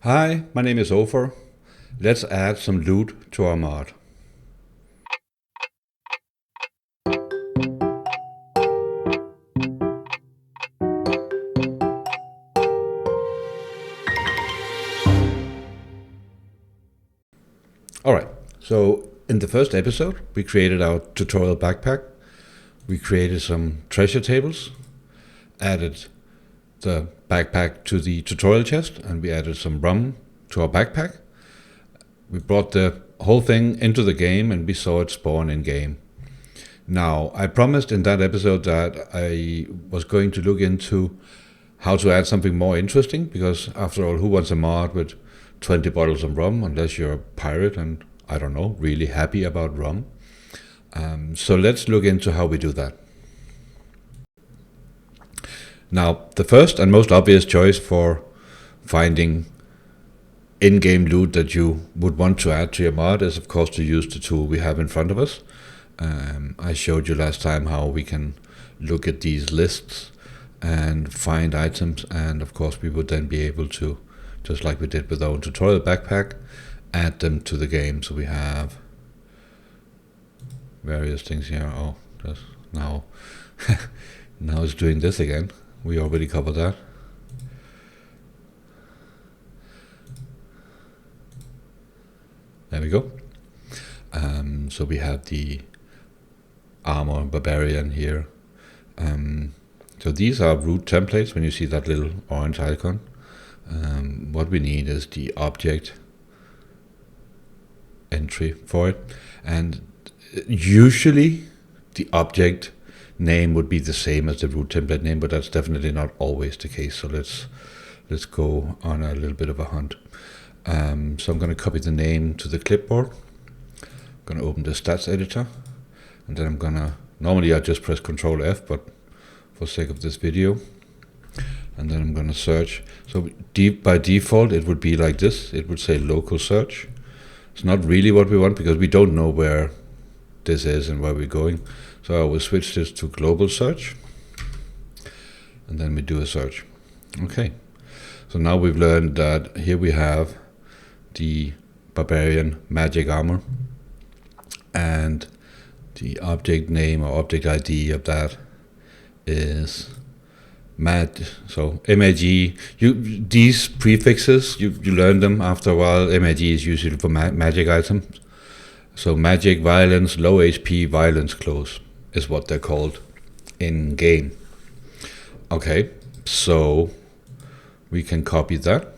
Hi, my name is Ohfor. Let's add some loot to our mod. Alright, so in the first episode we created our tutorial backpack. We created some treasure tables, added the backpack to the tutorial chest, and we added some rum to our backpack. We brought the whole thing into the game and we saw it spawn in game. Now, I promised in that episode that I was going to look into how to add something more interesting, because after all, who wants a mod with 20 bottles of rum unless you're a pirate and, I don't know, really happy about rum? So let's look into how we do that. Now, the first and most obvious choice for finding in-game loot that you would want to add to your mod is, of course, to use the tool we have in front of us. I showed you last time how we can look at these lists and find items, and of course we would then be able to, just like we did with our tutorial backpack, add them to the game. So we have various things here. Oh, just now now it's doing this again. We already covered that. There we go. So we have the armor barbarian here. So these are root templates. When you see that little orange icon, what we need is the object entry for it, and usually the object name would be the same as the root template name, but that's definitely not always the case. So let's go on a little bit of a hunt. So I'm going to copy the name to the clipboard. I'm going to open the stats editor, and then I'm going to, normally I just press Ctrl F, but for sake of this video, and then I'm going to search. So by default it would be like this. It would say local search. It's not really what we want because we don't know where this is and where we're going. So I will switch this to global search, and then we do a search. Okay, so now we've learned that here we have the barbarian magic armor, and the object name or object ID of that is MAG. So MAG, these prefixes, you learn them after a while. MAG is usually for magic items. So magic, violence, low HP, violence close is what they're called in game. Okay, so we can copy that,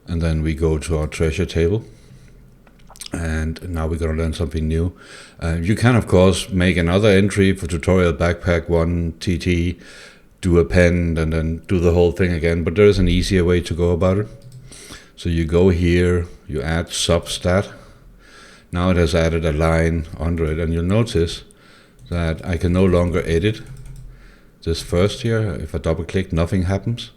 and then we go to our treasure table, and now we're going to learn something new. You can of course make another entry for tutorial backpack 1 TT, do append, and then do the whole thing again, but there is an easier way to go about it. So you go here, you add substat. Now it has added a line under it, and you'll notice that I can no longer edit this first here. If I double click, nothing happens.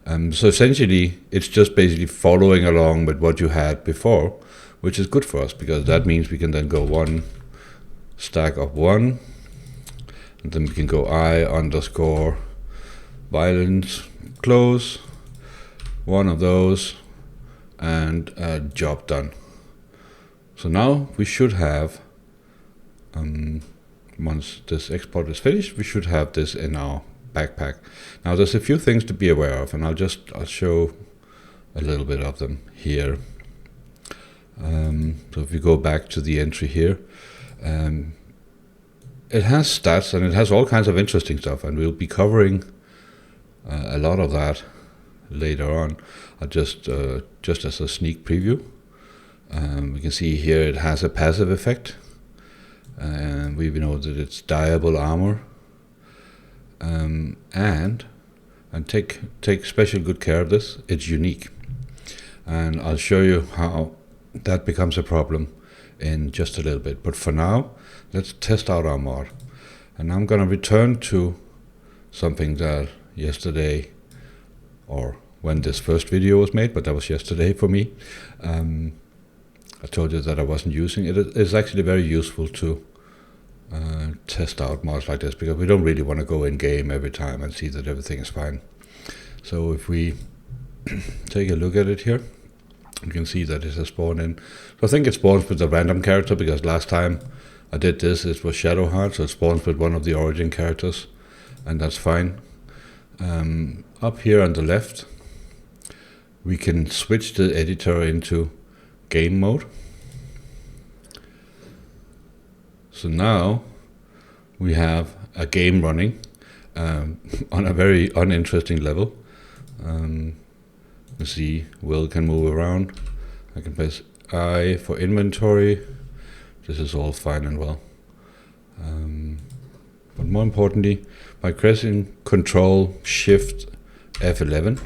So essentially it's just basically following along with what you had before, which is good for us because that means we can then go one stack of 1, and then we can go I underscore violence close, one of those, and job done. So now we should have, once this export is finished, we should have this in our backpack. Now there's a few things to be aware of, and I'll show a little bit of them here. So if we go back to the entry here, it has stats and it has all kinds of interesting stuff, and we'll be covering a lot of that later on. I'll just as a sneak preview, we can see here it has a passive effect, and we know that it's dyeable armor, and take special good care of this. It's unique, and I'll show you how that becomes a problem in just a little bit. But for now, let's test out our mod, and I'm going to return to something that yesterday, or when this first video was made, but that was yesterday for me. I told you that I wasn't using it. It's actually very useful to test out mods like this, because we don't really want to go in game every time and see that everything is fine. So if we take a look at it here. You can see that it has spawned in. So I think it spawns with a random character, because last time I did this, it was Shadowheart, so it spawns with one of the origin characters, and that's fine. Up here on the left, we can switch the editor into game mode. So now we have a game running on a very uninteresting level. You see, Will can move around. I can press I for inventory. This is all fine and well. But more importantly, by pressing Control Shift F11,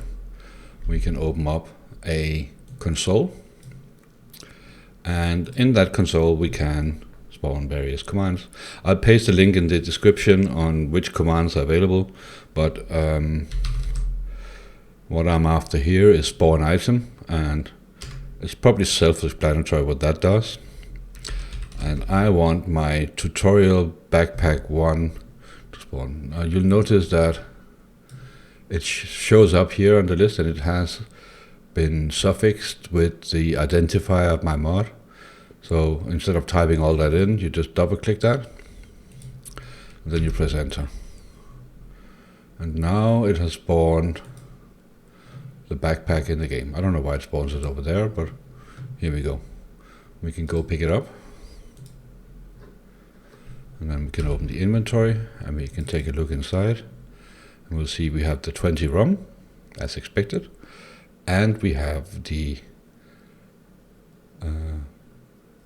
we can open up a console. And in that console, we can spawn various commands. I'll paste a link in the description on which commands are available, but what I'm after here is spawn item, and it's probably self-explanatory what that does. And I want my tutorial backpack 1 to spawn. Now you'll notice that it shows up here on the list, and it has been suffixed with the identifier of my mod. So instead of typing all that in, you just double click that, and then you press enter. And now it has spawned the backpack in the game. I don't know why it spawns it over there, but here we go. We can go pick it up, and then we can open the inventory, and we can take a look inside, and we'll see we have the 20 ROM as expected, and we have the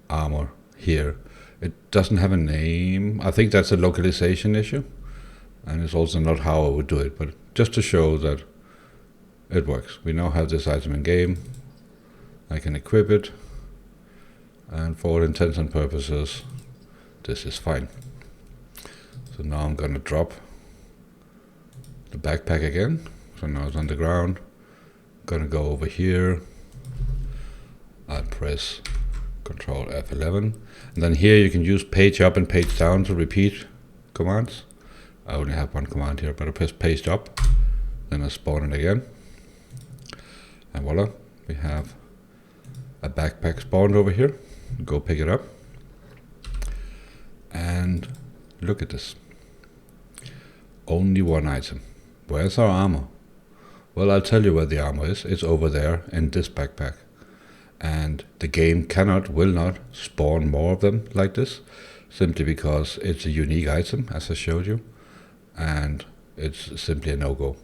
armor here. It doesn't have a name. I think that's a localization issue, and it's also not how I would do it, but just to show that it works. We now have this item in game. I can equip it, and for all intents and purposes, this is fine. So now I'm gonna drop the backpack again. So now it's on the ground. I'm gonna go over here. I'll press Control F11, and then here you can use page up and page down to repeat commands. I only have one command here, but I press page up, then I spawn it again, and voila, we have a backpack spawned over here. Go pick it up, and look at this. Only one item. Where's our armor? Well, I'll tell you where the armor is. It's over there in this backpack. And the game will not spawn more of them like this, simply because it's a unique item, as I showed you, and it's simply a no-go.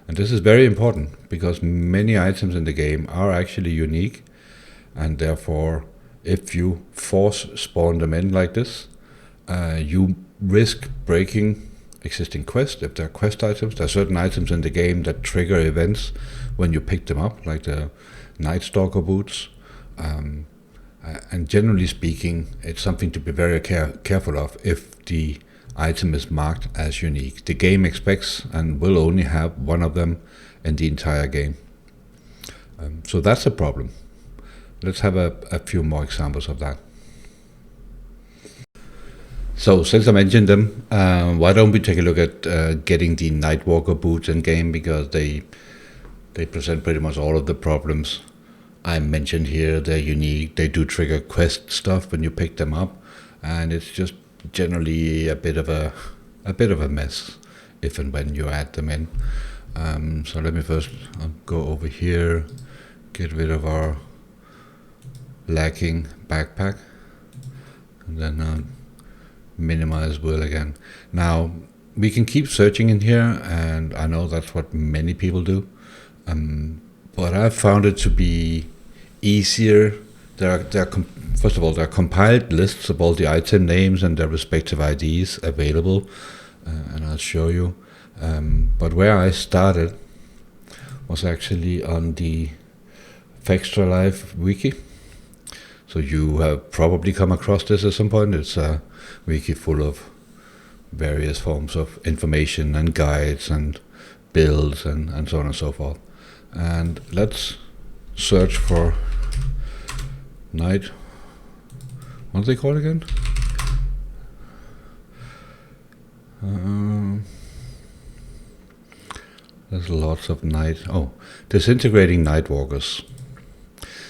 And this is very important, because many items in the game are actually unique, and therefore, if you force spawn them in like this, you risk breaking existing quests. If they're quest items, there are certain items in the game that trigger events when you pick them up, like the Night Stalker boots. And generally speaking, it's something to be very careful of if the item is marked as unique. The game expects and will only have one of them in the entire game. So that's a problem. Let's have a few more examples of that. So since I mentioned them, why don't we take a look at getting the Nightwalker boots in game, because they present pretty much all of the problems I mentioned here. They're unique. They do trigger quest stuff when you pick them up, and it's just generally a bit of a mess if and when you add them in. So let me first go over here, get rid of our lacking backpack, and then minimize Will again. Now we can keep searching in here, and I know that's what many people do, but I've found it to be easier. First of all, there are compiled lists of all the item names and their respective IDs available, and I'll show you. But where I started was actually on the Fextra Life wiki. So you have probably come across this at some point. It's a wiki full of various forms of information and guides and builds and so on and so forth. And let's search for what do they call it again? There's lots of disintegrating nightwalkers.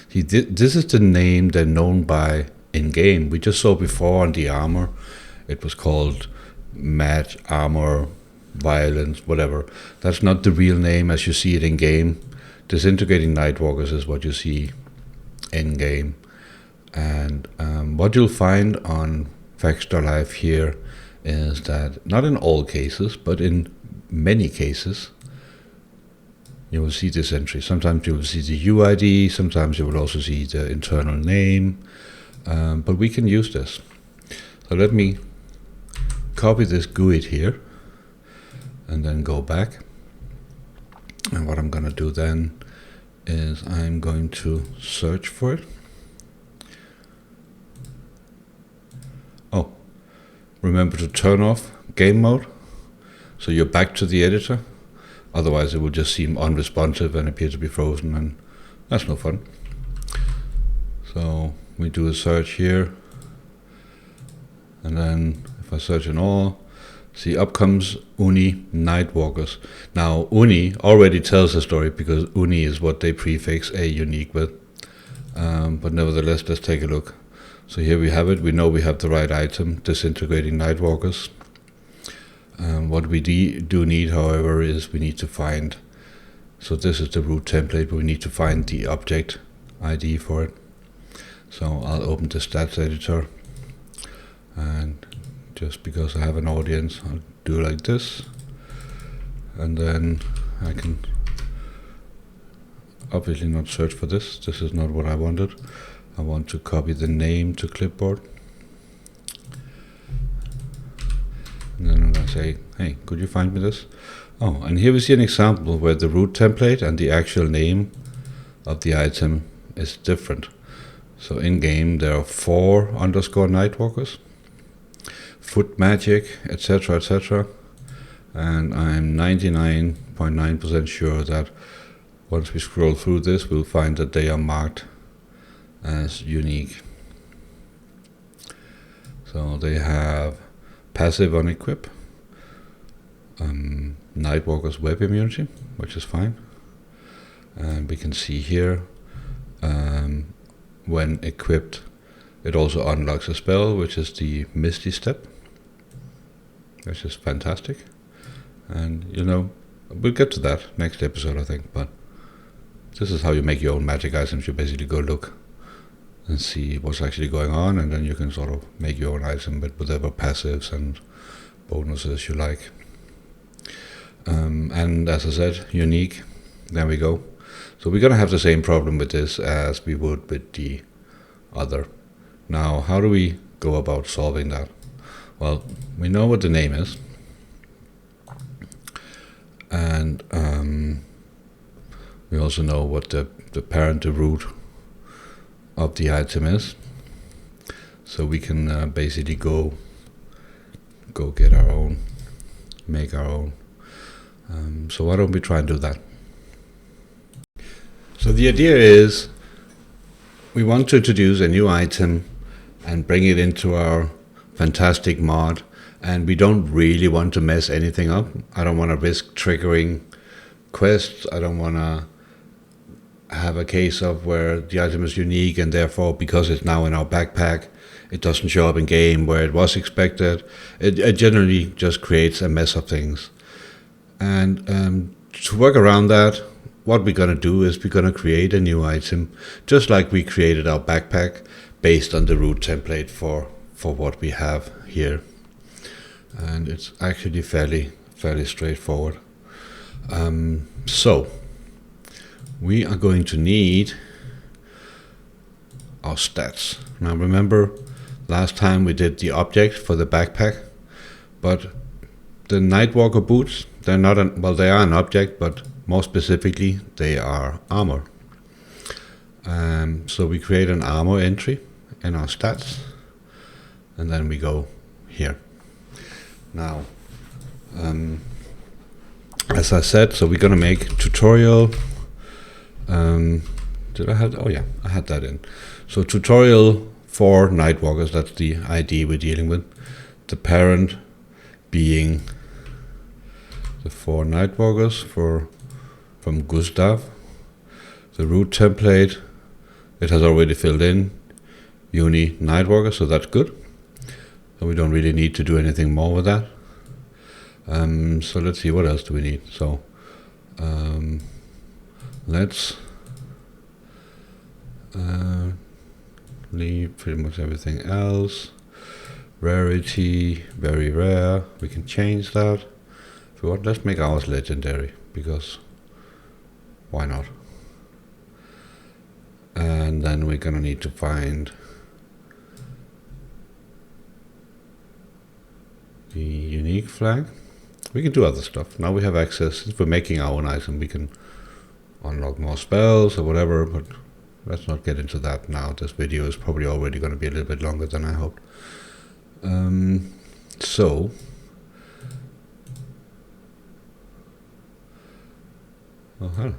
See, this is the name they're known by in game. We just saw before on the armor, it was called Mad Armor, Violence, whatever. That's not the real name as you see it in game. Disintegrating nightwalkers is what you see in game. And what you'll find on Facts.live here is that, not in all cases, but in many cases, you will see this entry. Sometimes you will see the UID, sometimes you will also see the internal name, but we can use this. So let me copy this GUID here, and then go back. And what I'm going to do then is I'm going to search for it. Oh, remember to turn off game mode, so you're back to the editor. Otherwise it will just seem unresponsive and appear to be frozen, and that's no fun. So we do a search here, and then if I search in all, see, up comes Uni Nightwalkers. Now Uni already tells a story because Uni is what they prefix a unique with, but nevertheless, let's take a look. So here we have it. We know we have the right item, Disintegrating Nightwalkers. What we do need, however, is we need to find, so this is the root template, but we need to find the object ID for it. So I'll open the stats editor, and just because I have an audience, I'll do like this, and then I can obviously not search for this. This is not what I wanted. I want to copy the name to clipboard. And then I'm going to say, hey, could you find me this? Oh, and here we see an example where the root template and the actual name of the item is different. So in game there are 4 underscore nightwalkers, foot magic, etc., etc. And I'm 99.9% sure that once we scroll through this, we'll find that they are marked as unique. So they have passive on equip, Nightwalker's web immunity, which is fine. And we can see here, when equipped, it also unlocks a spell, which is the Misty Step, which is fantastic. And we'll get to that next episode, I think, but this is how you make your own magic items. You basically go look and see what's actually going on, and then you can sort of make your own item with whatever passives and bonuses you like. And as I said, unique. There we go. So we're going to have the same problem with this as we would with the other. Now, how do we go about solving that? Well, we know what the name is, and we also know what the parent, the root of the item is. So we can basically go get our own, make our own. So why don't we try and do that? So the idea is we want to introduce a new item and bring it into our fantastic mod, and we don't really want to mess anything up. I don't want to risk triggering quests. I don't want to have a case of where the item is unique and therefore, because it's now in our backpack, it doesn't show up in game where it was expected. It generally just creates a mess of things. And to work around that, what we're going to do is we're going to create a new item, just like we created our backpack, based on the root template for what we have here. And it's actually fairly straightforward. So we are going to need our stats. Now remember, last time we did the object for the backpack, but the Nightwalker boots, they are an object, but more specifically, they are armor. So we create an armor entry in our stats, and then we go here. Now, as I said, so we're going to make tutorial. Did I have? Oh yeah, I had that in. So tutorial for Nightwalkers, that's the ID we're dealing with. The parent being the 4 Nightwalkers from Gustav. The root template, it has already filled in Uni Nightwalker, so that's good. So we don't really need to do anything more with that. So let's see, what else do we need? So let's leave pretty much everything else. Rarity, very rare. We can change that. If we want, let's make ours legendary, because why not? And then we're gonna need to find the unique flag. We can do other stuff. Now we have access. Since we're making our own item, we can unlock more spells or whatever, but let's not get into that now. This video is probably already going to be a little bit longer than I hoped. So oh, hello.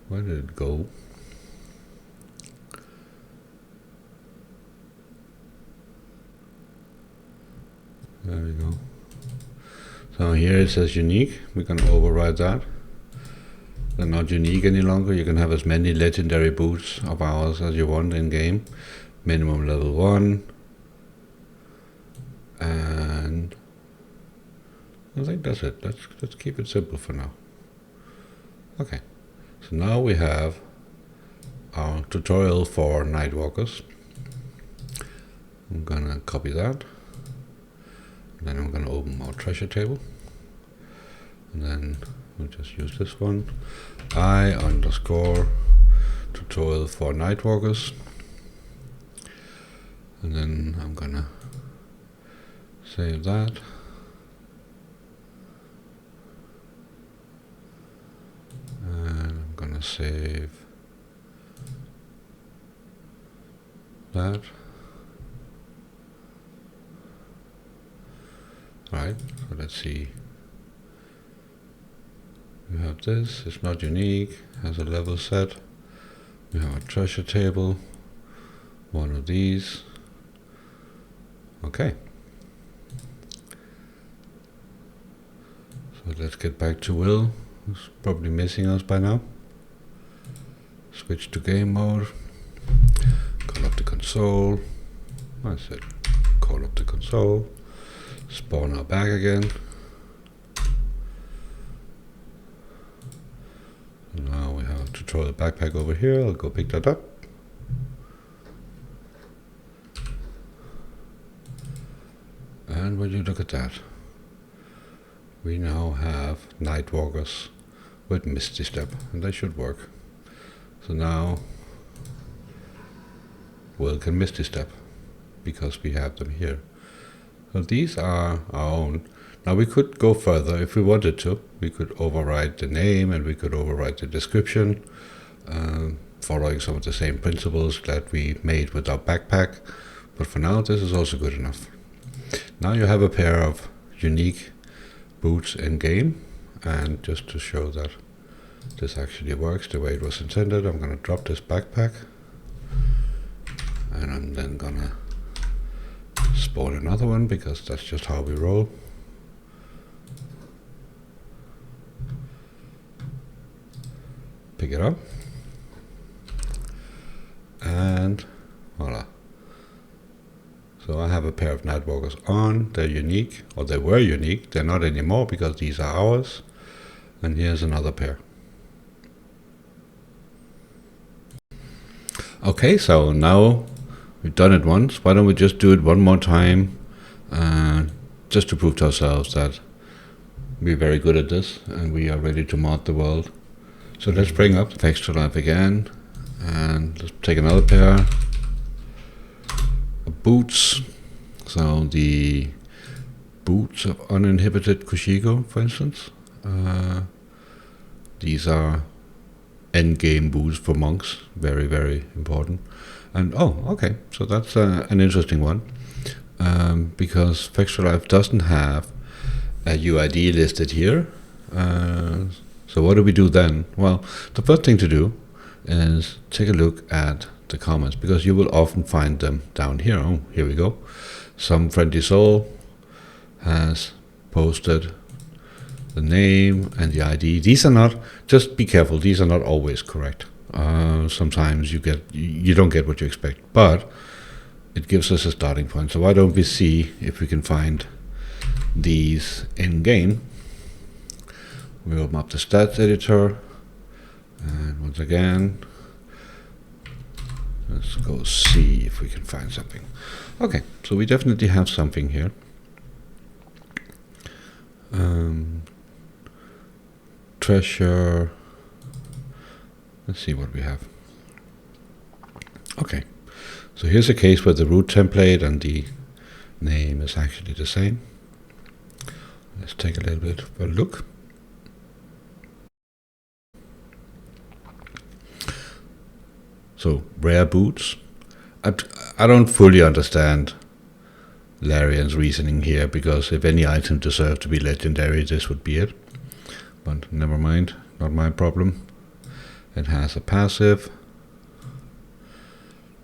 Where did it go? There we go. So here it says unique. We're going to override that. They're not unique any longer. You can have as many legendary boots of ours as you want in game. Minimum level 1. And I think that's it. Let's keep it simple for now. Okay. So now we have our tutorial for Nightwalkers. I'm gonna copy that. And then I'm gonna open our treasure table. And then we'll just use this one. I_tutorial for Nightwalkers. And then I'm gonna save that. And I'm gonna save that. Right, so let's see. We have this, it's not unique, has a level set. We have a treasure table, one of these. Okay. So let's get back to Will, who's probably missing us by now. Switch to game mode. Call up the console. I said call up the console. Spawn our bag again. Now we have a tutorial backpack over here. I'll go pick that up. And when you look at that, we now have Nightwalkers with Misty Step, and they should work. So now Will can Misty Step because we have them here. So these are our own. Now we could go further if we wanted to. We could override the name and we could override the description, following some of the same principles that we made with our backpack. But for now, this is also good enough. Now you have a pair of unique boots in game. And just to show that this actually works the way it was intended, I'm going to drop this backpack. And I'm then going to spawn another one, because that's just how we roll. Pick it up. And voila. So I have a pair of Nightwalkers on. They're unique, or they were unique. They're not anymore because these are ours. And here's another pair. Okay, so now we've done it once. Why don't we just do it one more time, just to prove to ourselves that we're very good at this and we are ready to mod the world. So let's bring up the Extra Life again, and let's take another pair of boots. So the boots of uninhibited Kushigo, for instance. These are endgame boots for monks, very, very important. And oh, okay, so that's an interesting one, because Extra Life doesn't have a UID listed here. So what do we do then? Well, the first thing to do is take a look at the comments, because you will often find them down here. Oh, here we go. Some friendly soul has posted the name and the ID. These are not, just be careful, these are not always correct. Sometimes you don't get what you expect, but it gives us a starting point. So why don't we see if we can find these in game. We open up the stats editor, and once again, let's go see if we can find something. Okay, so we definitely have something here. Treasure. Let's see what we have. Okay, so here's a case where the root template and the name is actually the same. Let's take a little bit of a look. So, rare boots. I don't fully understand Larian's reasoning here, because if any item deserved to be legendary, this would be it. But never mind, not my problem. It has a passive,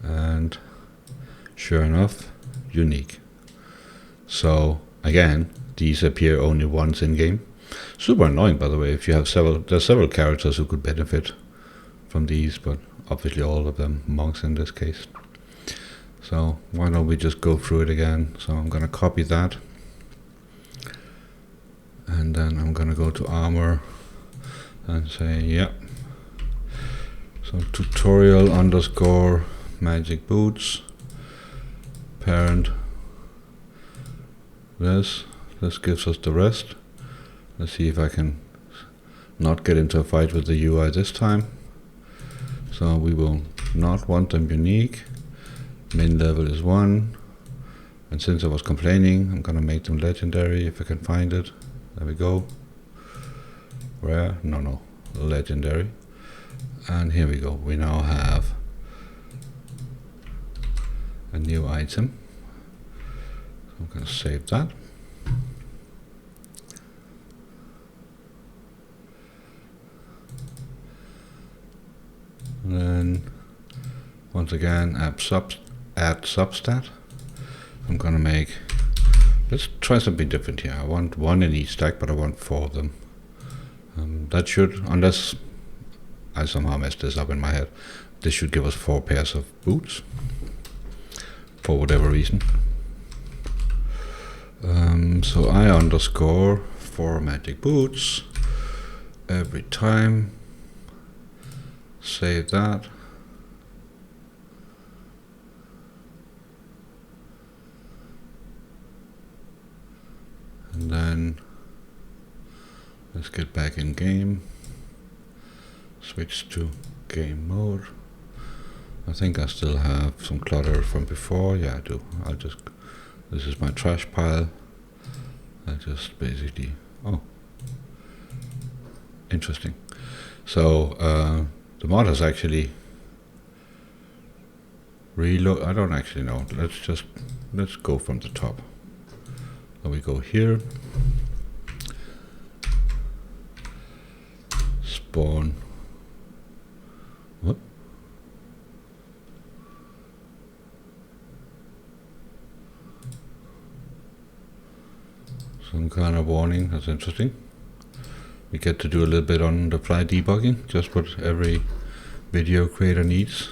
and sure enough, unique. So again, these appear only once in game. Super annoying, by the way. If you have there's several characters who could benefit from these, but obviously all of them monks in this case. So why don't we just go through it again? So I'm gonna copy that, and then I'm gonna go to armor and say, yeah. So tutorial underscore magic boots parent. This gives us the rest. Let's see if I can not get into a fight with the UI this time. So we will not want them unique. Min level is 1. And since I was complaining, I'm gonna make them legendary if I can find it. There we go. Rare? No. Legendary. And here we go. We now have a new item. So I'm gonna save that. And then once again add substat. I'm gonna make, let's try something different here. I want 1 in each stack, but I want 4 of them. That should, unless I somehow messed this up in my head, this should give us 4 pairs of boots for whatever reason. So I underscore 4 magic boots every time. Save that. And then let's get back in game. Switch to game mode. I think I still have some clutter from before. Yeah, I do. This is my trash pile. I just basically, interesting. So the mod has actually reload. I don't actually know. Let's go from the top. So we go here. Spawn. What? Some kind of warning. That's interesting. We get to do a little bit on the fly debugging, just what every video creator needs.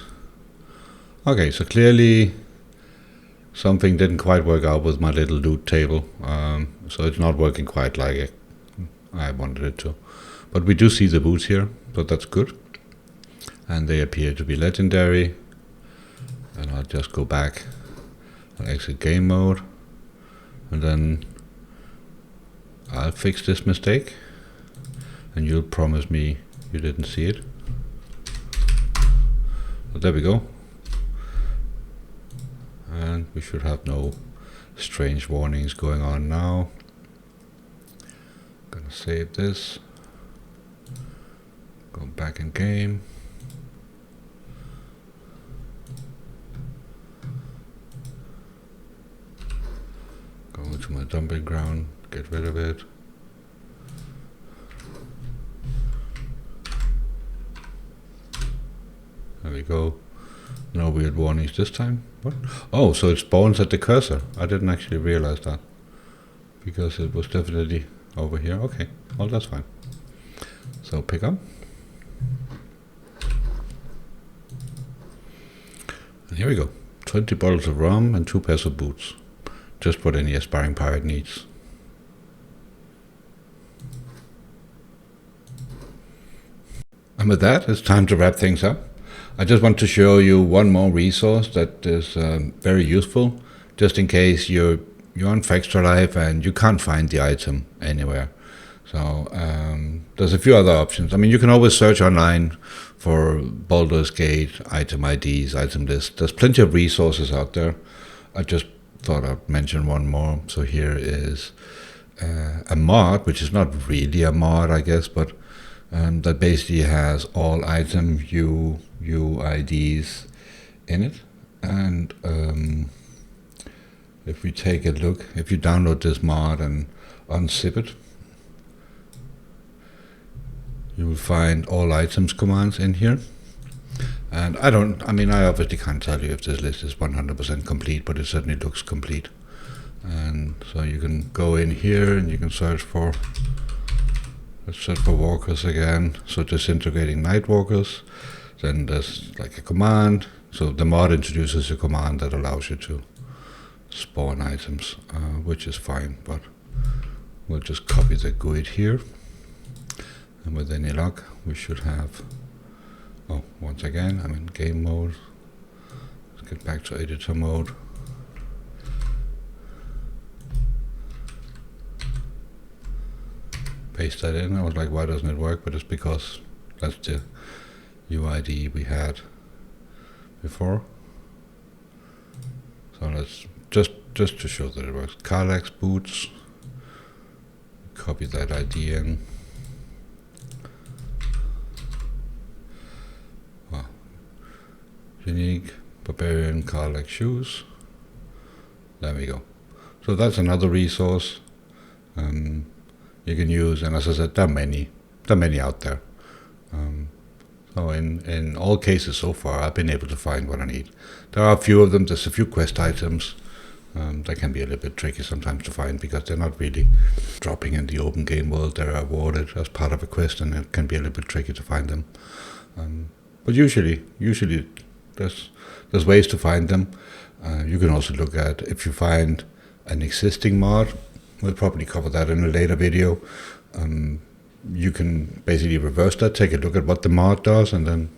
Okay, so clearly something didn't quite work out with my little loot table, so it's not working quite like I wanted it to. But we do see the boots here, so that's good. And they appear to be legendary. And I'll just go back and exit game mode. And then I'll fix this mistake. And you'll promise me you didn't see it. So there we go. And we should have no strange warnings going on now. Gonna save this. Go back in game. Go to my dumping ground, get rid of it. There we go. No weird warnings this time. What? Oh, so it spawns at the cursor. I didn't actually realize that, because it was definitely over here. Okay, well, that's fine. So pick up. And here we go. 20 bottles of rum and 2 pairs of boots. Just what any aspiring pirate needs. And with that, it's time to wrap things up. I just want to show you one more resource that is very useful, just in case you're on Extra Life and you can't find the item anywhere. So there's a few other options. I mean, you can always search online for Baldur's Gate, item IDs, item lists. There's plenty of resources out there. I just thought I'd mention one more. So here is a mod, which is not really a mod, I guess, but that basically has all item UIDs in it. And if we take a look, if you download this mod and unzip it, you will find all items commands in here. And I obviously can't tell you if this list is 100% complete, but it certainly looks complete. And so you can go in here and you can search for, let's search for walkers again. So disintegrating night walkers. Then there's like a command. So the mod introduces a command that allows you to spawn items, which is fine, but we'll just copy the GUID here. And with any luck, we should have, once again, I'm in game mode. Let's get back to editor mode. Paste that in. I was like, why doesn't it work? But it's because that's the UID we had before. So let's just to show that it works. Carlax boots. Copy that ID in. Unique barbarian Carlax shoes. There we go. So that's another resource you can use, and as I said, there are many out there. So in all cases so far, I've been able to find what I need. There are a few of them. There's a few quest items that can be a little bit tricky sometimes to find because they're not really dropping in the open game world. They're awarded as part of a quest, and it can be a little bit tricky to find them. But usually there's ways to find them. You can also look at if you find an existing mod. We'll probably cover that in a later video. You can basically reverse that, take a look at what the mod does, and then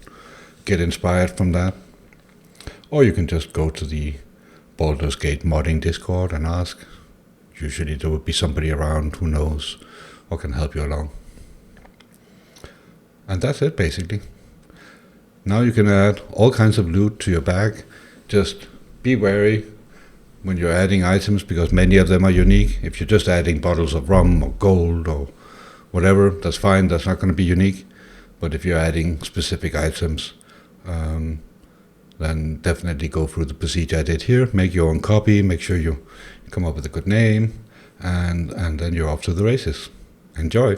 get inspired from that. Or you can just go to the Baldur's Gate modding Discord and ask. Usually there would be somebody around who knows or can help you along. And that's it, basically. Now you can add all kinds of loot to your bag. Just be wary when you're adding items, because many of them are unique. If you're just adding bottles of rum or gold or whatever, that's fine, that's not going to be unique. But if you're adding specific items, then definitely go through the procedure I did here. Make your own copy, make sure you come up with a good name, and then you're off to the races. Enjoy!